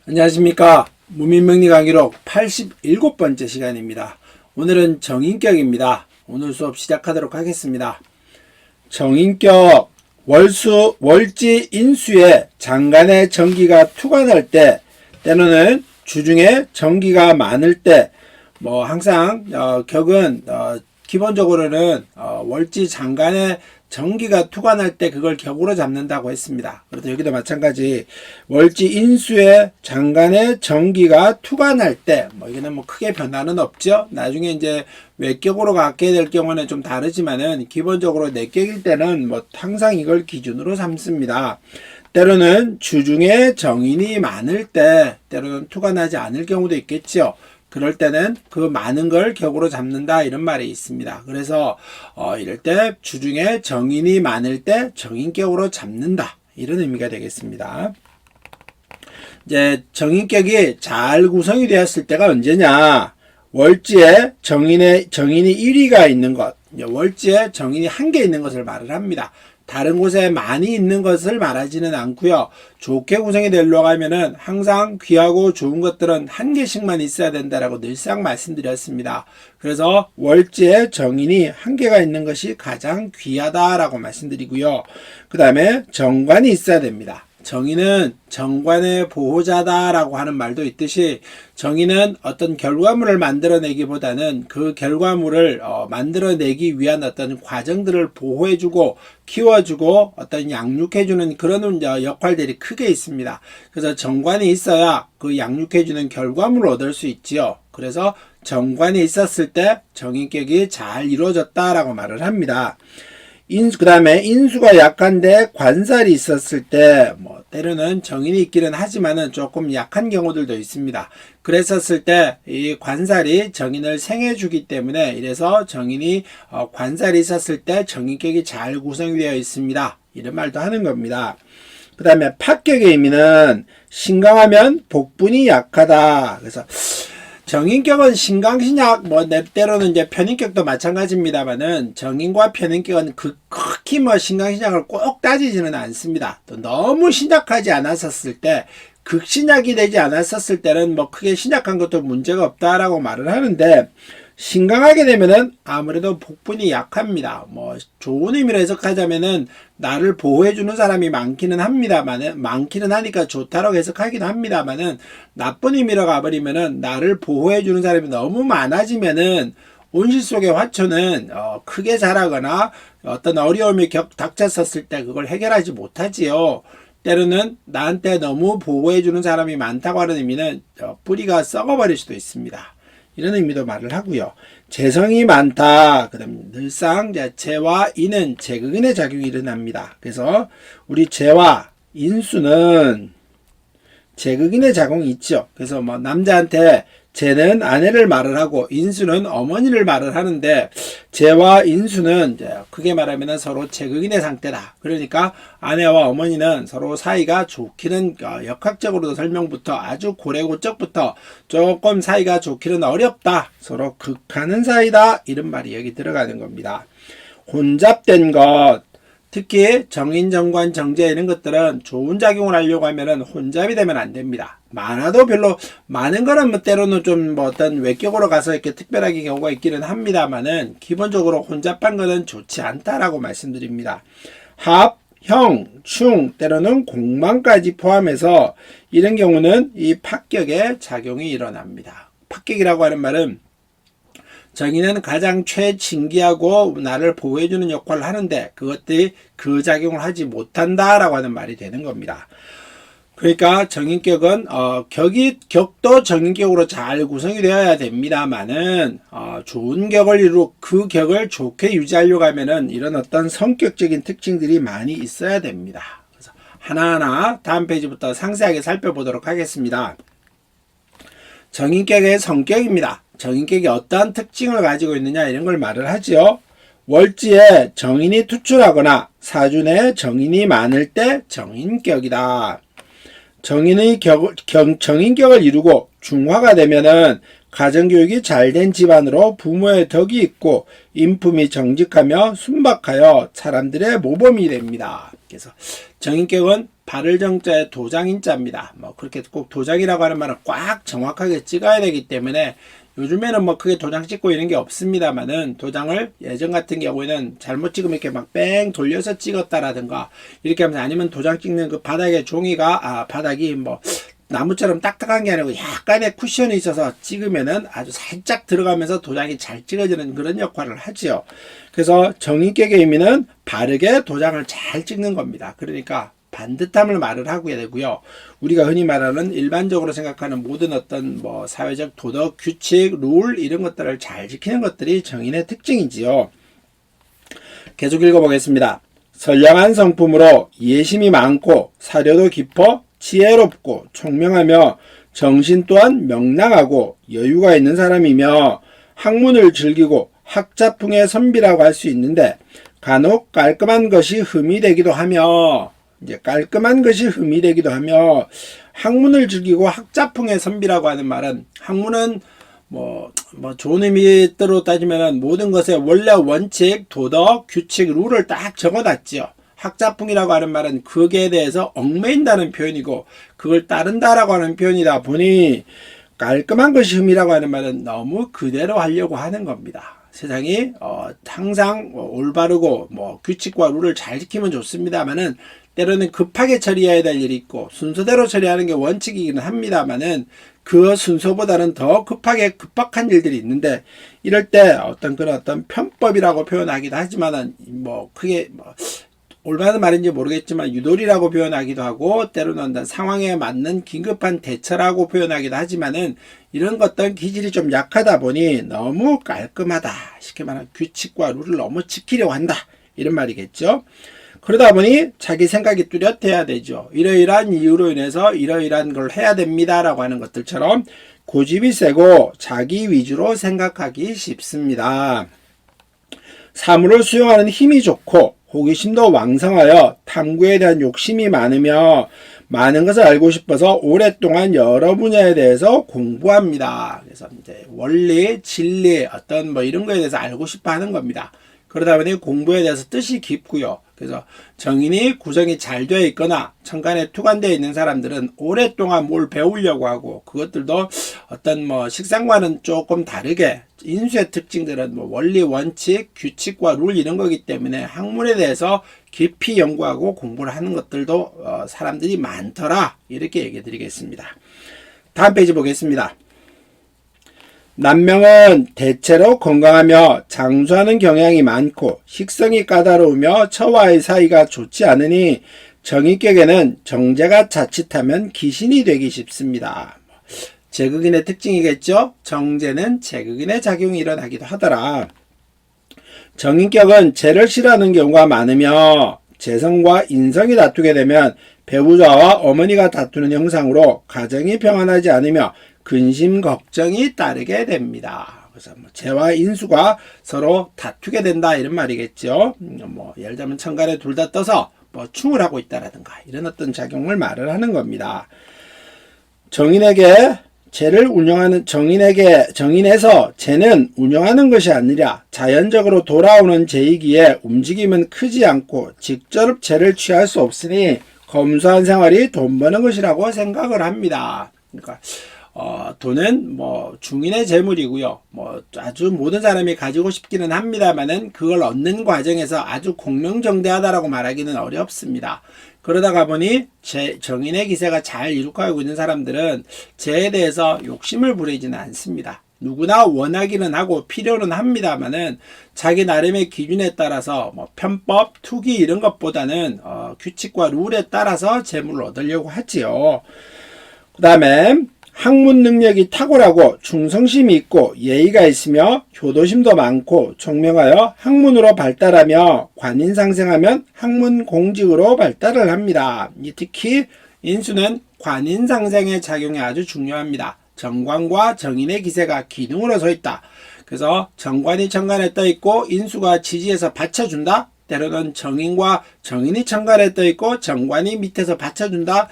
안녕하십니까. 무민명리 강의록 87번째 시간입니다. 오늘은 정인격입니다. 오늘 수업 시작하도록 하겠습니다. 정인격, 월지 인수에 장간의 정기가 투관할 때, 때로는 주중에 정기가 많을 때, 항상 격은 기본적으로는 월지 장간의 정기가 투관할 때 그걸 격으로 잡는다고 했습니다. 그래서 여기도 마찬가지 월지 인수에 장간의 정기가 투관할 때 여기는 크게 변화는 없죠. 나중에 이제 외격으로 갖게 될 경우는 좀 다르지만은 기본적으로 내격일 때는 항상 이걸 기준으로 삼습니다. 때로는 주중에 정인이 많을 때 때로는 투관하지 않을 경우도 있겠죠. 그럴 때는 그 많은 걸 격으로 잡는다 이런 말이 있습니다. 그래서 이럴 때 주중에 정인이 많을 때 정인격으로 잡는다 이런 의미가 되겠습니다. 이제 정인격이 잘 구성이 되었을 때가 언제냐? 월지에 정인이 1위가 있는 것, 월지에 정인이 한 개 있는 것을 말을 합니다. 다른 곳에 많이 있는 것을 말하지는 않고요. 좋게 구성이 되려고 하면은 항상 귀하고 좋은 것들은 한 개씩만 있어야 된다라고 늘상 말씀드렸습니다. 그래서 월지에 정인이 한 개가 있는 것이 가장 귀하다라고 말씀드리고요. 그 다음에 정관이 있어야 됩니다. 정인은 정관의 보호자다라고 하는 말도 있듯이 정인은 어떤 결과물을 만들어내기보다는 그 결과물을 만들어내기 위한 어떤 과정들을 보호해주고 키워주고 어떤 양육해주는 그런 역할들이 크게 있습니다. 그래서 정관이 있어야 그 양육해주는 결과물을 얻을 수 있지요. 그래서 정관이 있었을 때 정인격이 잘 이루어졌다라고 말을 합니다. 그 다음에 인수가 약한데 관살이 있었을 때 때로는 정인이 있기는 하지만은 조금 약한 경우들도 있습니다. 그랬었을 때 이 관살이 정인을 생해주기 때문에 이래서 정인이 관살이 있었을 때 정인격이 잘 구성이 되어 있습니다. 이런 말도 하는 겁니다. 그 다음에 파격의 의미는 신강하면 복분이 약하다. 그래서 정인격은 신강신약 때로는 이제 편인격도 마찬가지입니다만은 정인과 편인격은 극히 신강신약을 꼭 따지지는 않습니다. 또 너무 신약하지 않았었을 때 극신약이 되지 않았었을 때는 크게 신약한 것도 문제가 없다라고 말을 하는데 신강하게 되면은 아무래도 복분이 약합니다. 좋은 의미로 해석하자면은 나를 보호해주는 사람이 많기는 합니다만은, 많기는 하니까 좋다라고 해석하기도 합니다만은, 나쁜 의미로 가버리면은 나를 보호해주는 사람이 너무 많아지면은 온실 속의 화초는 크게 자라거나 어떤 어려움이 닥쳤었을 때 그걸 해결하지 못하지요. 때로는 나한테 너무 보호해주는 사람이 많다고 하는 의미는 뿌리가 썩어버릴 수도 있습니다. 이런 의미도 말을 하고요. 재성이 많다. 그 다음 늘상 재와 인은 재극인의 작용이 일어납니다. 그래서 우리 재와 인수는 재극인의 작용이 있죠. 그래서 남자한테 재는 아내를 말을 하고 인수는 어머니를 말을 하는데 재와 인수는 크게 말하면 서로 재극인의 상태다. 그러니까 아내와 어머니는 서로 사이가 좋기는 역학적으로도 설명부터 아주 고래고적부터 조금 사이가 좋기는 어렵다. 서로 극하는 사이다. 이런 말이 여기 들어가는 겁니다. 혼잡된 것, 특히 정인, 정관, 정제 이런 것들은 좋은 작용을 하려고 하면은 혼잡이 되면 안 됩니다. 많아도 별로 많은 거는 때로는 좀 어떤 외격으로 가서 이렇게 특별하게 경우가 있기는 합니다만은 기본적으로 혼잡한 거는 좋지 않다라고 말씀드립니다. 합, 형, 충, 때로는 공망까지 포함해서 이런 경우는 이 파격의 작용이 일어납니다. 파격이라고 하는 말은 정인은 가장 최진기하고 나를 보호해주는 역할을 하는데 그것들이 그 작용을 하지 못한다라고 하는 말이 되는 겁니다. 그러니까 정인격은 격도 정인격으로 잘 구성이 되어야 됩니다만은 좋은 격을 이루고 그 격을 좋게 유지하려고 하면은 이런 어떤 성격적인 특징들이 많이 있어야 됩니다. 그래서 하나하나 다음 페이지부터 상세하게 살펴보도록 하겠습니다. 정인격의 성격입니다. 정인격이 어떠한 특징을 가지고 있느냐 이런 걸 말을 하지요. 월지에 정인이 투출하거나 사준에 정인이 많을 때 정인격이다. 정인의 정인격을 이루고 중화가 되면은 가정교육이 잘된 집안으로 부모의 덕이 있고 인품이 정직하며 순박하여 사람들의 모범이 됩니다. 그래서 정인격은 발을 정자에 도장인자입니다. 뭐 그렇게 꼭 도장이라고 하는 말은 꽉 정확하게 찍어야 되기 때문에 요즘에는 뭐 크게 도장 찍고 이런 게 없습니다만은 도장을 예전 같은 경우에는 잘못 찍으면 이렇게 막 뺑 돌려서 찍었다라든가 이렇게 하면서 아니면 도장 찍는 그 바닥에 종이가 바닥이 뭐 나무처럼 딱딱한 게 아니고 약간의 쿠션이 있어서 찍으면은 아주 살짝 들어가면서 도장이 잘 찍어지는 그런 역할을 하지요. 그래서 정인격의 의미는 바르게 도장을 잘 찍는 겁니다. 그러니까 반듯함을 말을 하게 되고요. 우리가 흔히 말하는 일반적으로 생각하는 모든 어떤 뭐 사회적 도덕, 규칙, 룰 이런 것들을 잘 지키는 것들이 정인의 특징이지요. 계속 읽어보겠습니다. 선량한 성품으로 이해심이 많고 사려도 깊어 지혜롭고 총명하며 정신 또한 명랑하고 여유가 있는 사람이며 학문을 즐기고 학자풍의 선비라고 할 수 있는데 간혹 깔끔한 것이 흠이 되기도 하며 학문을 즐기고 학자풍의 선비라고 하는 말은 학문은 뭐 좋은 의미대로 따지면은 모든 것의 원래 원칙, 도덕, 규칙, 룰을 딱 적어놨지요. 학자풍이라고 하는 말은 그에 대해서 얽매인다는 표현이고 그걸 따른다라고 하는 표현이다 보니 깔끔한 것이 흠이라고 하는 말은 너무 그대로 하려고 하는 겁니다. 세상이 항상 올바르고 뭐 규칙과 룰을 잘 지키면 좋습니다만은 때로는 급하게 처리해야 될 일이 있고 순서대로 처리하는 게 원칙이기는 합니다만은 그 순서보다는 더 급박한 일들이 있는데 이럴 때 어떤 편법이라고 표현하기도 하지만은 뭐 크게 올바른 말인지 모르겠지만 유도리라고 표현하기도 하고 때로는 어떤 상황에 맞는 긴급한 대처라고 표현하기도 하지만은 이런 것들은 기질이 좀 약하다 보니 너무 깔끔하다. 쉽게 말하면 규칙과 룰을 너무 지키려고 한다. 이런 말이겠죠. 그러다 보니 자기 생각이 뚜렷해야 되죠. 이러이러한 이유로 인해서 이러이러한 걸 해야 됩니다. 라고 하는 것들처럼 고집이 세고 자기 위주로 생각하기 쉽습니다. 사물을 수용하는 힘이 좋고 호기심도 왕성하여 탐구에 대한 욕심이 많으며 많은 것을 알고 싶어서 오랫동안 여러 분야에 대해서 공부합니다. 그래서 이제 원리, 진리, 어떤 이런 거에 대해서 알고 싶어 하는 겁니다. 그러다 보니 공부에 대해서 뜻이 깊고요. 그래서 정인이 구성이 잘 되어 있거나 천간에 투관되어 있는 사람들은 오랫동안 뭘 배우려고 하고 그것들도 어떤 식상과는 조금 다르게 인수의 특징들은 원리, 원칙, 규칙과 룰 이런 거기 때문에 학문에 대해서 깊이 연구하고 공부를 하는 것들도 사람들이 많더라. 이렇게 얘기 드리겠습니다. 다음 페이지 보겠습니다. 남명은 대체로 건강하며 장수하는 경향이 많고 식성이 까다로우며 처와의 사이가 좋지 않으니 정인격에는 정제가 자칫하면 기신이 되기 쉽습니다. 제극인의 특징이겠죠? 정제는 제극인의 작용이 일어나기도 하더라. 정인격은 재를 싫어하는 경우가 많으며 재성과 인성이 다투게 되면 배우자와 어머니가 다투는 형상으로 가정이 평안하지 않으며 근심 걱정이 따르게 됩니다. 그래서 재와 인수가 서로 다투게 된다 이런 말이겠죠. 예를 들면 천간에 둘 다 떠서 충을 하고 있다라든가 이런 어떤 작용을 말을 하는 겁니다. 정인에서 재는 운영하는 것이 아니라 자연적으로 돌아오는 재이기에 움직임은 크지 않고 직접 재를 취할 수 없으니 검소한 생활이 돈 버는 것이라고 생각을 합니다. 그러니까 돈은 중인의 재물이고요. 아주 모든 사람이 가지고 싶기는 합니다만은 그걸 얻는 과정에서 아주 공명정대하다라고 말하기는 어렵습니다. 그러다가 보니 정인의 기세가 잘 이룩하고 있는 사람들은 재에 대해서 욕심을 부리지는 않습니다. 누구나 원하기는 하고 필요는 합니다만은 자기 나름의 기준에 따라서 편법, 투기 이런 것보다는 규칙과 룰에 따라서 재물을 얻으려고 하지요. 그 다음에 학문 능력이 탁월하고 충성심이 있고 예의가 있으며 효도심도 많고 총명하여 학문으로 발달하며 관인상생하면 학문 공직으로 발달을 합니다. 특히 인수는 관인상생의 작용이 아주 중요합니다. 정관과 정인의 기세가 기둥으로 서 있다. 그래서 정관이 천간에 떠 있고 인수가 지지해서 받쳐준다. 때로는 정인과 정인이 천간에 떠 있고 정관이 밑에서 받쳐준다.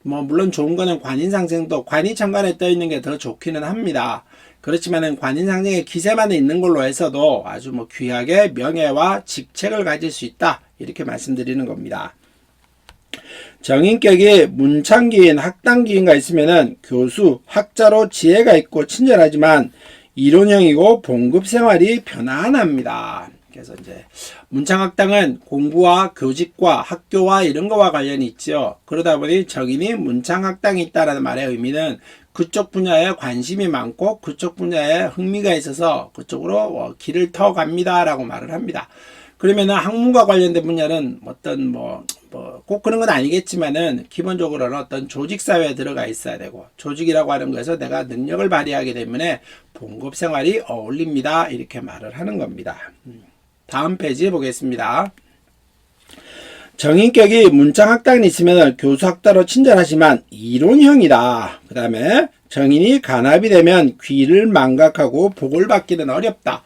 물론 좋은 거는 관인상생도 관이 천간에 떠 있는 게 더 좋기는 합니다. 그렇지만은 관인상생의 기세만 있는 걸로 해서도 아주 귀하게 명예와 직책을 가질 수 있다. 이렇게 말씀드리는 겁니다. 정인격이 문창기인 학당기인가 있으면은 교수, 학자로 지혜가 있고 친절하지만 이론형이고 봉급 생활이 편안합니다. 그래서 이제 문창학당은 공부와 교직과 학교와 이런 거와 관련이 있죠. 그러다 보니 정인이 문창학당이 있다라는 말의 의미는 그쪽 분야에 관심이 많고 그쪽 분야에 흥미가 있어서 그쪽으로 길을 터 갑니다라고 말을 합니다. 그러면은 학문과 관련된 분야는 어떤 꼭 그런 건 아니겠지만은 기본적으로는 어떤 조직 사회에 들어가 있어야 되고, 조직이라고 하는 것에서 내가 능력을 발휘하기 때문에 봉급 생활이 어울립니다. 이렇게 말을 하는 겁니다. 다음 페이지 보겠습니다. 정인격이 문창학당이 있으면 교수 학자로 친절하지만 이론형이다. 그 다음에 정인이 간합이 되면 귀를 망각하고 복을 받기는 어렵다.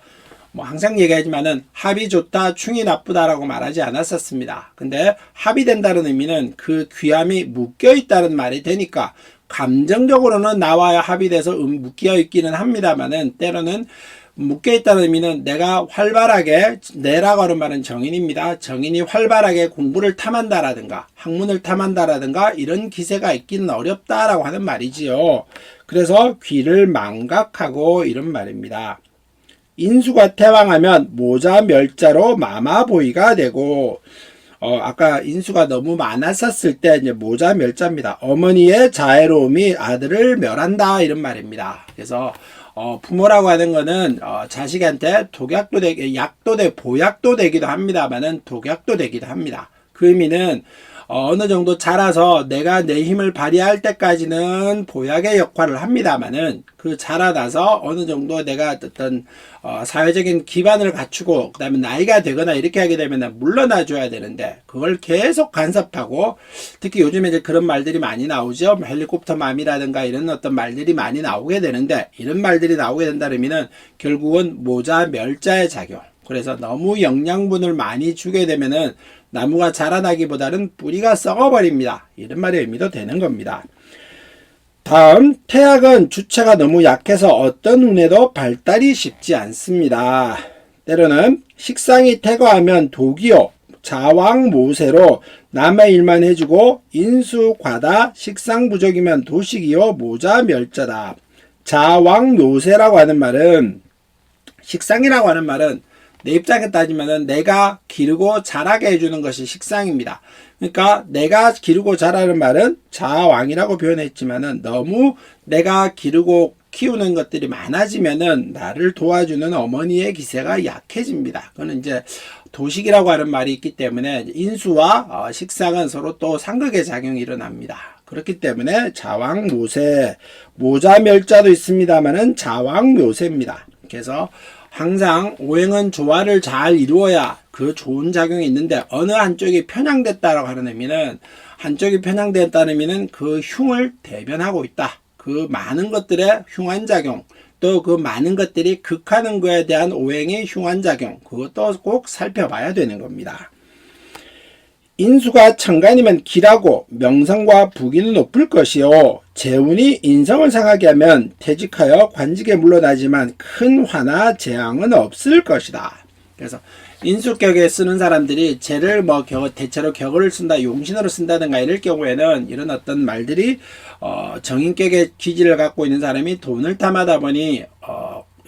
항상 얘기하지만은 합이 좋다, 충이 나쁘다라고 말하지 않았었습니다. 근데 합이 된다는 의미는 그 귀함이 묶여 있다는 말이 되니까 감정적으로는 나와야 합이 돼서 묶여 있기는 합니다만은 때로는 묶여 있다는 의미는 내가 활발하게, 내라고 하는 말은 정인입니다. 정인이 활발하게 공부를 탐한다라든가 학문을 탐한다라든가 이런 기세가 있기는 어렵다라고 하는 말이지요. 그래서 귀를 망각하고 이런 말입니다. 인수가 태왕하면 모자 멸자로 마마보이가 되고, 아까 인수가 너무 많았었을 때 이제 모자 멸자입니다. 어머니의 자애로움이 아들을 멸한다 이런 말입니다. 그래서 부모라고 하는 거는 자식한테 독약도 되기, 약도 되, 보약도 되기도 합니다만은 독약도 되기도 합니다. 그 의미는 어느 정도 자라서 내가 내 힘을 발휘할 때까지는 보약의 역할을 합니다만은 그 자라나서 어느 정도 내가 어떤 사회적인 기반을 갖추고 그 다음에 나이가 되거나 이렇게 하게 되면 물러나 줘야 되는데 그걸 계속 간섭하고, 특히 요즘에 이제 그런 말들이 많이 나오죠. 헬리콥터 맘이라든가 이런 어떤 말들이 많이 나오게 되는데, 이런 말들이 나오게 된다는 의미는 결국은 모자 멸자의 작용. 그래서 너무 영양분을 많이 주게 되면은 나무가 자라나기보다는 뿌리가 썩어버립니다. 이런 말의 의미도 되는 겁니다. 다음, 태학은 주체가 너무 약해서 어떤 운에도 발달이 쉽지 않습니다. 때로는 식상이 태거하면 독이요, 자왕모세로 남의 일만 해주고, 인수과다 식상부족이면 도식이요, 모자멸자다. 자왕묘세라고 하는 말은, 식상이라고 하는 말은 내 입장에 따지면은 내가 기르고 자라게 해주는 것이 식상입니다. 그러니까 내가 기르고 자라는 말은 자왕이라고 표현했지만은 너무 내가 기르고 키우는 것들이 많아지면은 나를 도와주는 어머니의 기세가 약해집니다. 그거는 이제 도식이라고 하는 말이 있기 때문에 인수와 식상은 서로 또 상극의 작용이 일어납니다. 그렇기 때문에 자왕모세, 모자멸자도 있습니다만은 자왕묘세입니다. 그래서 항상 오행은 조화를 잘 이루어야 그 좋은 작용이 있는데, 어느 한쪽이 편향됐다라고 하는 의미는, 한쪽이 편향됐다는 의미는 그 흉을 대변하고 있다. 그 많은 것들의 흉환작용, 또 그 많은 것들이 극하는 거에 대한 오행의 흉환작용, 그것도 꼭 살펴봐야 되는 겁니다. 인수가 천간이면 기라고 명성과 부귀는 높을 것이요, 재운이 인성을 상하게 하면 퇴직하여 관직에 물러나지만 큰 화나 재앙은 없을 것이다. 그래서 인수격에 쓰는 사람들이 재를 대체로 격을 쓴다, 용신으로 쓴다든가 이럴 경우에는 이런 어떤 말들이 정인격의 기질을 갖고 있는 사람이 돈을 탐하다 보니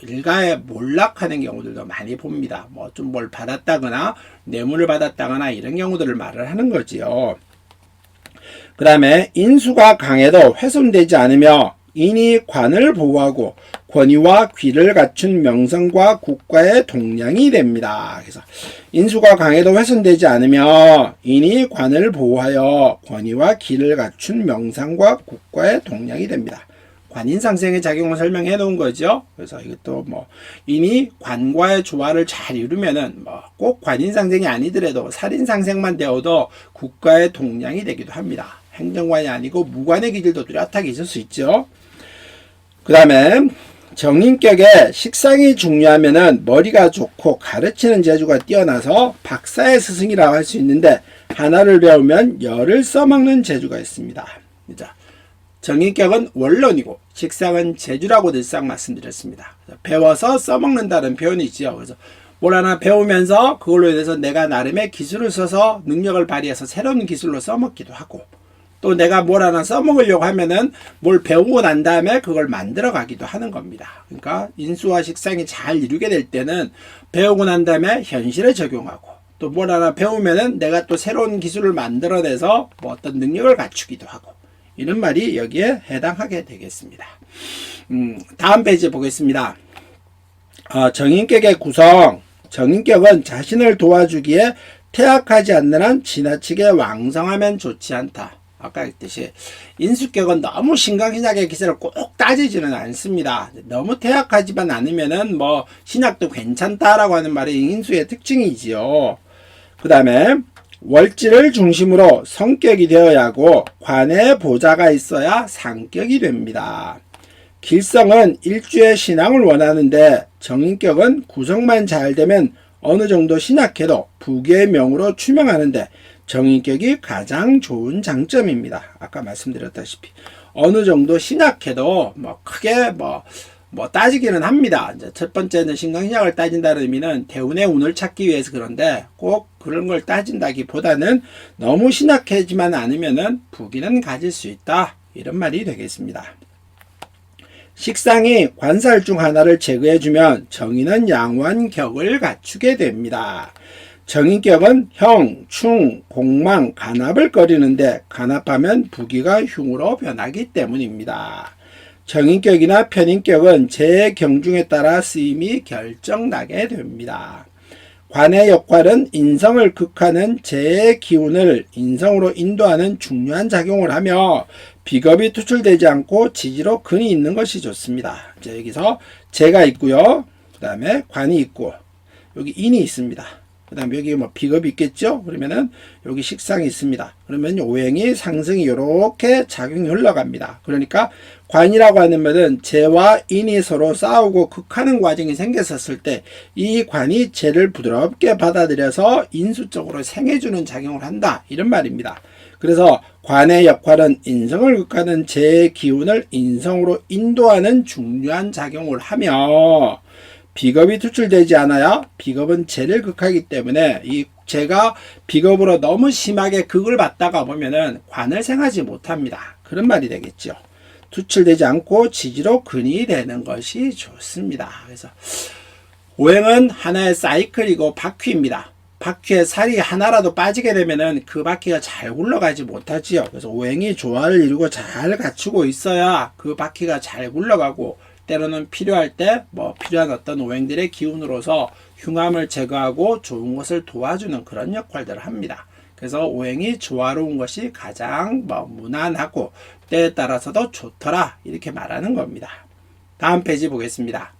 일가에 몰락하는 경우들도 많이 봅니다. 좀 뭘 받았다거나 뇌물을 받았다거나 이런 경우들을 말을 하는 거지요. 그 다음에 인수가 강해도 훼손되지 않으며 인이 관을 보호하고 권위와 귀를 갖춘 명성과 국가의 동량이 됩니다. 그래서 인수가 강해도 훼손되지 않으며 인이 관을 보호하여 권위와 귀를 갖춘 명성과 국가의 동량이 됩니다. 관인상생의 작용을 설명해 놓은 거죠. 그래서 이것도 인이 관과의 조화를 잘 이루면은 꼭 관인상생이 아니더라도 살인상생만 되어도 국가의 동량이 되기도 합니다. 행정관이 아니고 무관의 기질도 뚜렷하게 있을 수 있죠. 그 다음에 정인격에 식상이 중요하면은 머리가 좋고 가르치는 재주가 뛰어나서 박사의 스승이라고 할 수 있는데, 하나를 배우면 열을 써먹는 재주가 있습니다. 자, 정인격은 원론이고 식상은 재주라고 늘상 말씀드렸습니다. 배워서 써먹는다는 표현이 있죠. 그래서 뭘 하나 배우면서 그걸로 인해서 내가 나름의 기술을 써서 능력을 발휘해서 새로운 기술로 써먹기도 하고, 또 내가 뭘 하나 써먹으려고 하면은 뭘 배우고 난 다음에 그걸 만들어 가기도 하는 겁니다. 그러니까 인수와 식상이 잘 이루게 될 때는 배우고 난 다음에 현실에 적용하고, 또 뭘 하나 배우면은 내가 또 새로운 기술을 만들어내서 뭐 어떤 능력을 갖추기도 하고, 이런 말이 여기에 해당하게 되겠습니다. 다음 페이지 보겠습니다. 정인격의 구성. 정인격은 자신을 도와주기에 태학하지 않는 한 지나치게 왕성하면 좋지 않다. 아까 했듯이 인수격은 너무 신강신약의 기세를 꼭 따지지는 않습니다. 너무 태학하지만 않으면은 뭐 신약도 괜찮다라고 하는 말이 인수의 특징이지요. 그 다음에 월지를 중심으로 성격이 되어야 하고 관에 보좌가 있어야 상격이 됩니다. 길성은 일주의 신앙을 원하는데 정인격은 구성만 잘 되면 어느 정도 신약해도 부귀의 명으로 추명하는데 정인격이 가장 좋은 장점입니다. 아까 말씀드렸다시피 어느 정도 신약해도 뭐 크게 뭐 따지기는 합니다. 이제 첫 번째는 신강신약을 따진다는 의미는 대운의 운을 찾기 위해서 그런데 꼭 그런 걸 따진다기보다는 너무 신약하지만 않으면은 부귀는 가질 수 있다. 이런 말이 되겠습니다. 식상이 관살 중 하나를 제거해주면 정인은 양호한 격을 갖추게 됩니다. 정인격은 형, 충, 공망, 간합을 거리는데 간합하면 부귀가 흉으로 변하기 때문입니다. 정인격이나 편인격은 제 경중에 따라 쓰임이 결정나게 됩니다. 관의 역할은 인성을 극하는 재의 기운을 인성으로 인도하는 중요한 작용을 하며 비겁이 투출되지 않고 지지로 근이 있는 것이 좋습니다. 이제 여기서 재가 있고요. 그 다음에 관이 있고 여기 인이 있습니다. 그 다음에 여기 뭐 비겁이 있겠죠? 그러면은 여기 식상이 있습니다. 그러면 오행이 상승이 이렇게 작용이 흘러갑니다. 그러니까 관이라고 하는 말은 재와 인이 서로 싸우고 극하는 과정이 생겼었을 때 이 관이 재를 부드럽게 받아들여서 인수적으로 생해주는 작용을 한다. 이런 말입니다. 그래서 관의 역할은 인성을 극하는 재의 기운을 인성으로 인도하는 중요한 작용을 하며 비겁이 투출되지 않아야 비겁은 재를 극하기 때문에 이 재가 비겁으로 너무 심하게 극을 받다가 보면은 관을 생하지 못합니다. 그런 말이 되겠죠. 투출되지 않고 지지로 근이 되는 것이 좋습니다. 그래서 오행은 하나의 사이클이고 바퀴입니다. 바퀴에 살이 하나라도 빠지게 되면은 그 바퀴가 잘 굴러가지 못하지요. 그래서 오행이 조화를 이루고 잘 갖추고 있어야 그 바퀴가 잘 굴러가고 때로는 필요할 때 필요한 어떤 오행들의 기운으로서 흉함을 제거하고 좋은 것을 도와주는 그런 역할들을 합니다. 그래서 오행이 조화로운 것이 가장 무난하고 때에 따라서도 좋더라 이렇게 말하는 겁니다. 다음 페이지 보겠습니다.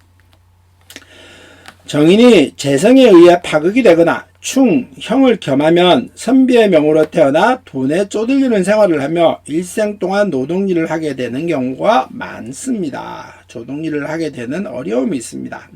정인이 재성에 의해 파극이 되거나 충, 형을 겸하면 선비의 명으로 태어나 돈에 쪼들리는 생활을 하며 일생 동안 노동일을 하게 되는 경우가 많습니다. 조동일을 하게 되는 어려움이 있습니다.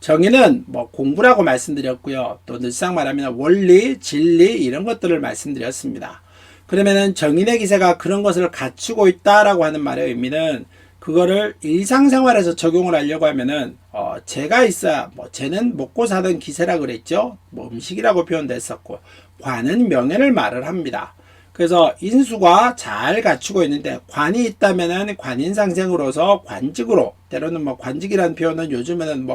정의는 공부라고 말씀드렸고요. 또 늘상 말하면 원리, 진리 이런 것들을 말씀드렸습니다. 그러면은 정인의 기세가 그런 것을 갖추고 있다라고 하는 말의 의미는 그거를 일상생활에서 적용을 하려고 하면은 재가 있어야 재는 먹고 사는 기세라 그랬죠. 음식이라고 표현됐었고 관은 명예를 말을 합니다. 그래서 인수가 잘 갖추고 있는데 관이 있다면은 관인상생으로서 관직으로 때로는 관직이라는 표현은 요즘에는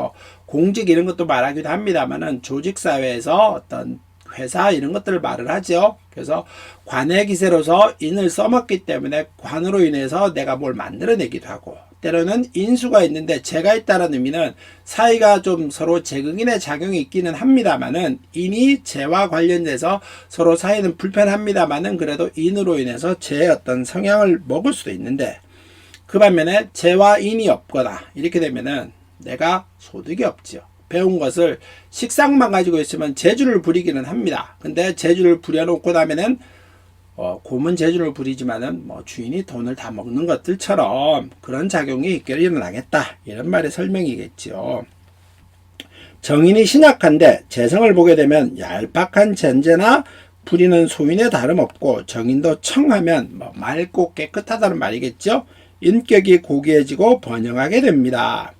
공직 이런 것도 말하기도 합니다만은 조직사회에서 어떤 회사 이런 것들을 말을 하죠. 그래서 관의 기세로서 인을 써먹기 때문에 관으로 인해서 내가 뭘 만들어내기도 하고 때로는 인수가 있는데 재가 있다는 의미는 사이가 좀 서로 재극인의 작용이 있기는 합니다만은 인이 재와 관련돼서 서로 사이는 불편합니다만은 그래도 인으로 인해서 재의 어떤 성향을 먹을 수도 있는데 그 반면에 재와 인이 없거나 이렇게 되면은 내가 소득이 없지요. 배운 것을 식상만 가지고 있으면 재주를 부리기는 합니다. 근데 재주를 부려놓고 나면은 고문 재주를 부리지만은 주인이 돈을 다 먹는 것들처럼 그런 작용이 일어나겠다. 이런 말의 설명이겠지요. 정인이 신약한데 재성을 보게 되면 얄팍한 전제나 부리는 소인에 다름없고 정인도 청하면 맑고 깨끗하다는 말이겠죠. 인격이 고귀해지고 번영하게 됩니다.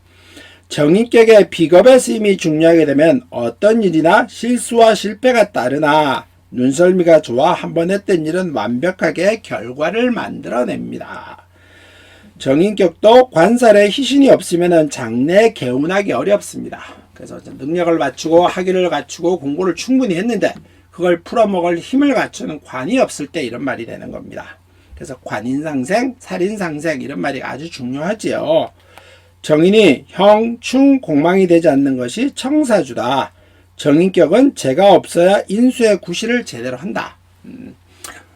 정인격의 비겁의 쓰임이 중요하게 되면 어떤 일이나 실수와 실패가 따르나 눈썰미가 좋아 한 번 했던 일은 완벽하게 결과를 만들어냅니다. 정인격도 관살에 희신이 없으면 장래에 개운하기 어렵습니다. 그래서 능력을 갖추고 학위를 갖추고 공부를 충분히 했는데 그걸 풀어먹을 힘을 갖추는 관이 없을 때 이런 말이 되는 겁니다. 그래서 관인상생, 살인상생 이런 말이 아주 중요하지요. 정인이 형, 충, 공망이 되지 않는 것이 청사주다. 정인격은 재가 없어야 인수의 구실을 제대로 한다.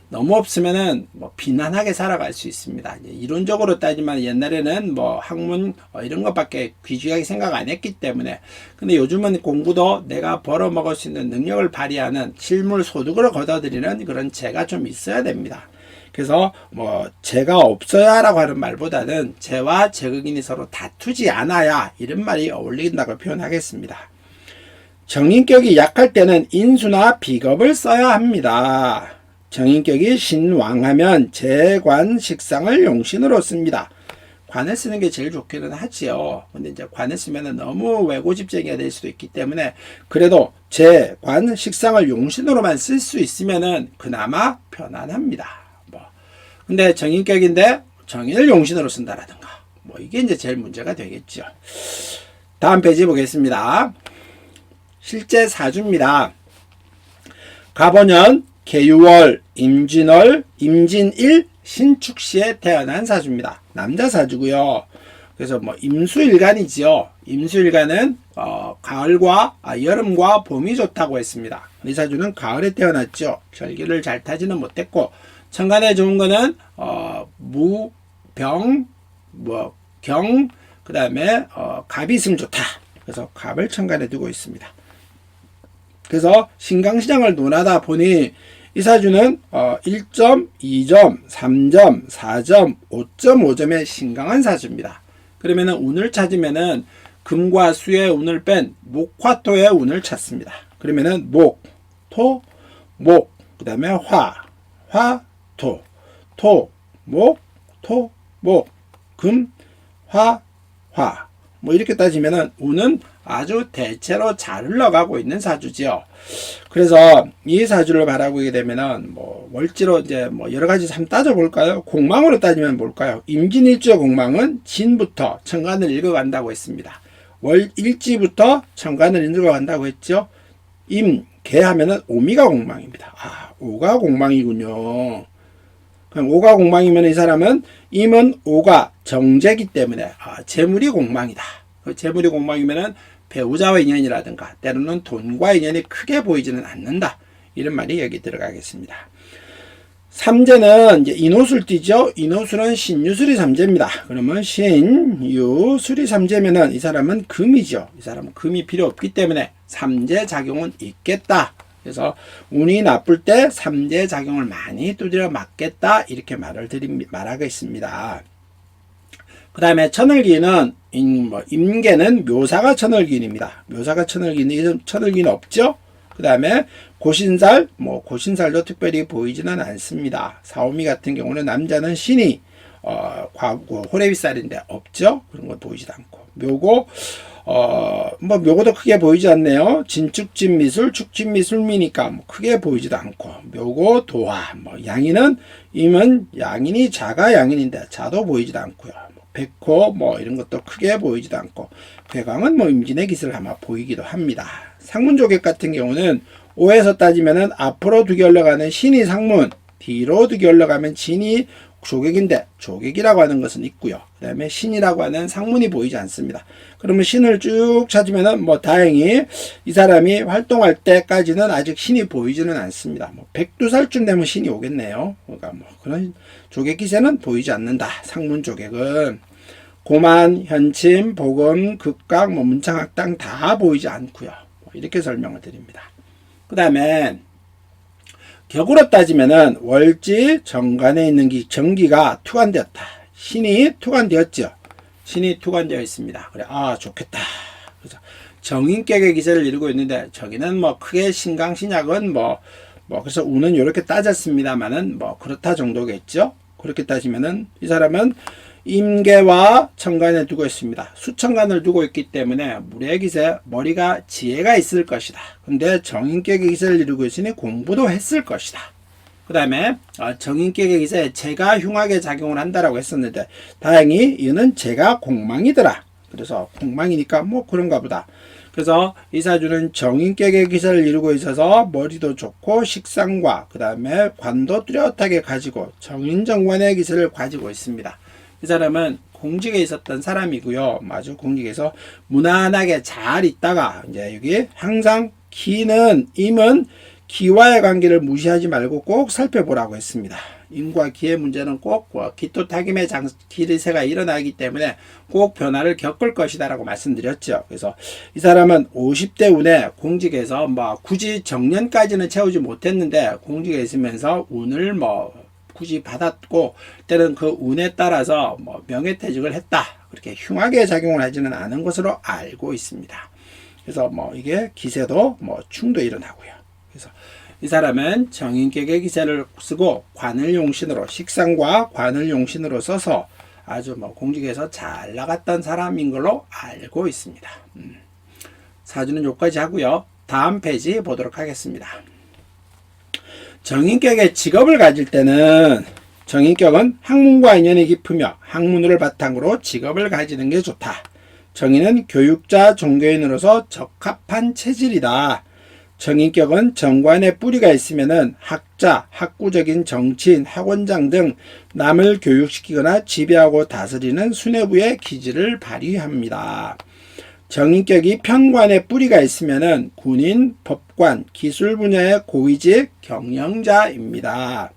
너무 없으면은 뭐 비난하게 살아갈 수 있습니다. 이론적으로 따지면 옛날에는 뭐 학문 이런 것밖에 귀중하게 생각 안 했기 때문에, 근데 요즘은 공부도 내가 벌어먹을 수 있는 능력을 발휘하는 실물 소득을 거둬들이는 그런 재가 좀 있어야 됩니다. 그래서 뭐 재가 없어야라고 하는 말보다는 재와 재극인이 서로 다투지 않아야 이런 말이 어울린다고 표현하겠습니다. 정인격이 약할 때는 인수나 비겁을 써야 합니다. 정인격이 신왕하면 재관 식상을 용신으로 씁니다. 관을 쓰는 게 제일 좋기는 하지요. 근데 이제 관을 쓰면 너무 외고집쟁이가 될 수도 있기 때문에 그래도 재관 식상을 용신으로만 쓸 수 있으면은 그나마 편안합니다. 근데 정인격인데 정인을 용신으로 쓴다라든가 뭐 이게 이제 제일 문제가 되겠죠. 다음 페이지 보겠습니다. 실제 사주입니다. 갑오년 계유월 임진월 임진일 신축시에 태어난 사주입니다. 남자 사주고요. 그래서 뭐 임수일간이지요. 임수일간은 가을과 여름과 봄이 좋다고 했습니다. 이 사주는 가을에 태어났죠. 절기를 잘 타지는 못했고 천간에 좋은 거는 무, 병, 경, 그 다음에 갑이 있으면 좋다. 그래서 갑을 천간에 두고 있습니다. 그래서 신강시장을 논하다 보니 이 사주는 1점, 2점, 3점, 4점, 5.5점의 신강한 사주입니다. 그러면은 운을 찾으면은 금과 수의 운을 뺀 목화토의 운을 찾습니다. 그러면은 목, 토, 목, 그 다음에 화, 토, 목, 토, 목, 금, 화. 뭐 이렇게 따지면은 운은 아주 대체로 잘 흘러가고 있는 사주지요. 그래서 이 사주를 바라보게 되면은 뭐 월지로 이제 뭐 여러 가지 한번 따져볼까요? 공망으로 따지면 뭘까요? 임진일주의 공망은 진부터 천간을 읽어간다고 했습니다. 월일지부터 천간을 읽어간다고 했죠. 개하면은 오미가 공망입니다. 오가 공망이군요. 그럼 오가 공망이면 이 사람은 임은 오가 정제기 때문에 재물이 공망이다. 재물이 공망이면은 배우자와 인연이라든가 때로는 돈과 인연이 크게 보이지는 않는다. 이런 말이 여기 들어가겠습니다. 삼재는 이제 인호술띠죠. 인호술은 신유술이 삼재입니다. 그러면 신유술이 삼재면은 이 사람은 금이죠. 이 사람은 금이 필요 없기 때문에 삼재 작용은 있겠다. 그래서 운이 나쁠 때 삼재 작용을 많이 두드려 맞겠다. 이렇게 말하겠습니다. 그 다음에 천을기는 임계는 묘사가 천을기입니다. 묘사가 천을기는 없죠. 그 다음에 고신살, 고신살도 특별히 보이지는 않습니다. 사오미 같은 경우는 남자는 신이 호래비살인데 없죠. 그런 거 보이지도 않고. 묘고 묘고도 크게 보이지 않네요. 진축진미술, 축진미술미니까 크게 보이지도 않고. 묘고 도화, 양인은 임은 양인이 자가 양인인데 자도 보이지도 않고요. 백호 이런 것도 크게 보이지도 않고. 괴광은 임진의 기슬 아마 보이기도 합니다. 상문조객 같은 경우는 5에서 따지면은 앞으로 두개 올라가는 신이 상문, 뒤로 두개 올라가면 진이 조객인데 조객이라고 하는 것은 있고요. 그 다음에 신이라고 하는 상문이 보이지 않습니다. 그러면 신을 쭉 찾으면은 다행히 이 사람이 활동할 때까지는 아직 신이 보이지는 않습니다. 102살쯤 되면 신이 오겠네요. 그러니까 그런 조객 기세는 보이지 않는다. 상문 조객은 고만, 현침, 복음, 극각, 문창학당 다 보이지 않고요. 이렇게 설명을 드립니다. 그 다음에 격으로 따지면은 월지 정관에 있는 정기가 투관되었다. 신이 투관되었죠. 신이 투관되어 있습니다. 그래, 좋겠다. 그래서 정인격의 기세를 이루고 있는데 저기는 크게 신강신약은 그래서 운은 이렇게 따졌습니다만은 그렇다 정도겠죠. 그렇게 따지면은 이 사람은 임계와 천간에 두고 있습니다. 수천간을 두고 있기 때문에 물의 기세, 머리가 지혜가 있을 것이다. 근데 정인격의 기세를 이루고 있으니 공부도 했을 것이다. 그 다음에 정인격의 기세에 재가 흉하게 작용을 한다라고 했었는데 다행히 이는 재가 공망이더라. 그래서 공망이니까 뭐 그런가 보다. 그래서 이 사주는 정인격의 기세를 이루고 있어서 머리도 좋고 식상과 그 다음에 관도 뚜렷하게 가지고 정인정관의 기세를 가지고 있습니다. 이 사람은 공직에 있었던 사람이고요. 아주 공직에서 무난하게 잘 있다가 이제 여기 항상 기는 임은 기와의 관계를 무시하지 말고 꼭 살펴보라고 했습니다. 임과 기의 문제는 꼭 기토타김의 기리세가 일어나기 때문에 꼭 변화를 겪을 것이다 라고 말씀드렸죠. 그래서 이 사람은 50대 운에 공직에서 굳이 정년까지는 채우지 못했는데 공직에 있으면서 운을 굳이 받았고 때는 그 운에 따라서 명예퇴직을 했다. 그렇게 흉하게 작용을 하지는 않은 것으로 알고 있습니다. 그래서 이게 기세도 충도 일어나고요. 그래서 이 사람은 정인격의 기세를 쓰고 관을용신으로 식상과 관을용신으로 써서 아주 공직에서 잘 나갔던 사람인 걸로 알고 있습니다. 사주는 여기까지 하고요. 다음 페이지 보도록 하겠습니다. 정인격의 직업을 가질 때는 정인격은 학문과 인연이 깊으며 학문을 바탕으로 직업을 가지는 게 좋다. 정인은 교육자 종교인으로서 적합한 체질이다. 정인격은 정관에 뿌리가 있으면은 학자, 학구적인 정치인, 학원장 등 남을 교육시키거나 지배하고 다스리는 수뇌부의 기질을 발휘합니다. 정인격이 편관에 뿌리가 있으면은 군인, 법관, 기술 분야의 고위직 경영자입니다.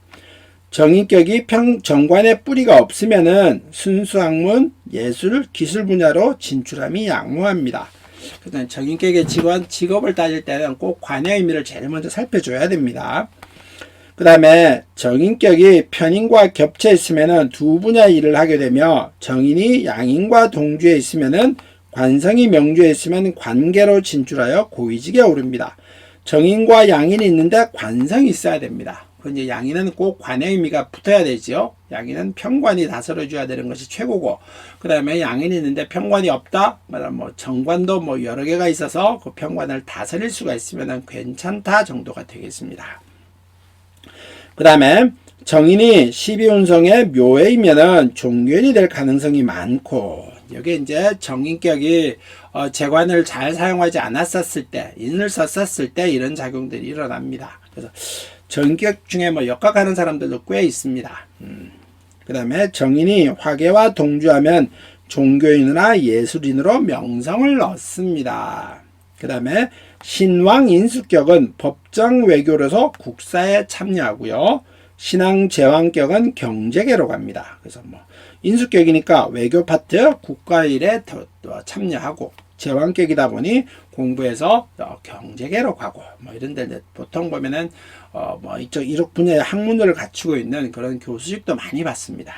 정인격이 정관에 뿌리가 없으면은 순수학문, 예술, 기술 분야로 진출함이 양호합니다. 그래서 정인격의 직업을 따질 때는 꼭 관의 의미를 제일 먼저 살펴줘야 됩니다. 그 다음에 정인격이 편인과 겹쳐 있으면은 두 분야의 일을 하게 되며 정인이 양인과 동주에 있으면은 관성이 명주에 있으면 관계로 진출하여 고위직에 오릅니다. 정인과 양인이 있는데 관성이 있어야 됩니다. 이제 양인은 꼭 관의 의미가 붙어야 되죠. 양인은 편관이 다스려줘야 되는 것이 최고고, 그 다음에 양인이 있는데 편관이 없다? 정관도 여러 개가 있어서 그 편관을 다스릴 수가 있으면 괜찮다 정도가 되겠습니다. 그 다음에 정인이 12운성의 묘해이면은 종교인이 될 가능성이 많고, 여기 이제 정인격이 재관을 잘 사용하지 않았었을 때, 인을 썼었을 때 이런 작용들이 일어납니다. 그래서 정인격 중에 역각하는 사람들도 꽤 있습니다. 그 다음에 정인이 화계와 동주하면 종교인이나 예술인으로 명성을 얻습니다. 그 다음에 신왕 인수격은 법정 외교로서 국사에 참여하고요. 신왕 제왕격은 경제계로 갑니다. 그래서 인수격이니까 외교 파트 국가일에 참여하고, 제왕격이다 보니 공부해서 경제계로 가고 이런 데 보통 보면은 이쪽 분야의 학문을 갖추고 있는 그런 교수직도 많이 받습니다.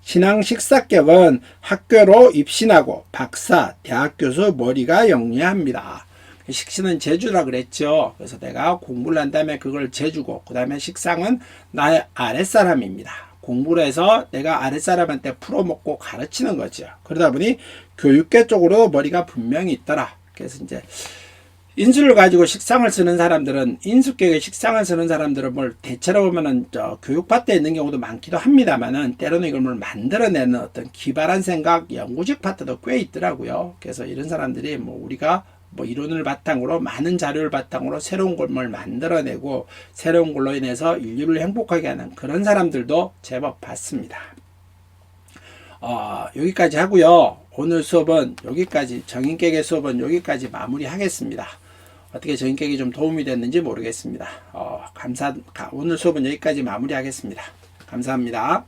신앙 식사격은 학교로 입신하고 박사, 대학 교수 머리가 영리합니다. 식신은 재주라 그랬죠. 그래서 내가 공부를 한 다음에 그걸 재주고, 그 다음에 식상은 나의 아랫사람입니다. 공부를 해서 내가 아랫사람한테 풀어먹고 가르치는 거죠. 그러다 보니 교육계 쪽으로 머리가 분명히 있더라. 그래서 이제 인수를 가지고 식상을 쓰는 사람들은, 인수격에 식상을 쓰는 사람들은 대체로 보면은 교육파트에 있는 경우도 많기도 합니다만은 때로는 이걸 만들어내는 어떤 기발한 생각, 연구직 파트도 꽤 있더라고요. 그래서 이런 사람들이 우리가 이론을 바탕으로, 많은 자료를 바탕으로 새로운 걸 만들어내고 새로운 걸로 인해서 인류를 행복하게 하는 그런 사람들도 제법 봤습니다. 여기까지 하고요. 오늘 수업은 여기까지, 정인격의 수업은 여기까지 마무리하겠습니다. 어떻게 정인격이 좀 도움이 됐는지 모르겠습니다. 오늘 수업은 여기까지 마무리하겠습니다. 감사합니다.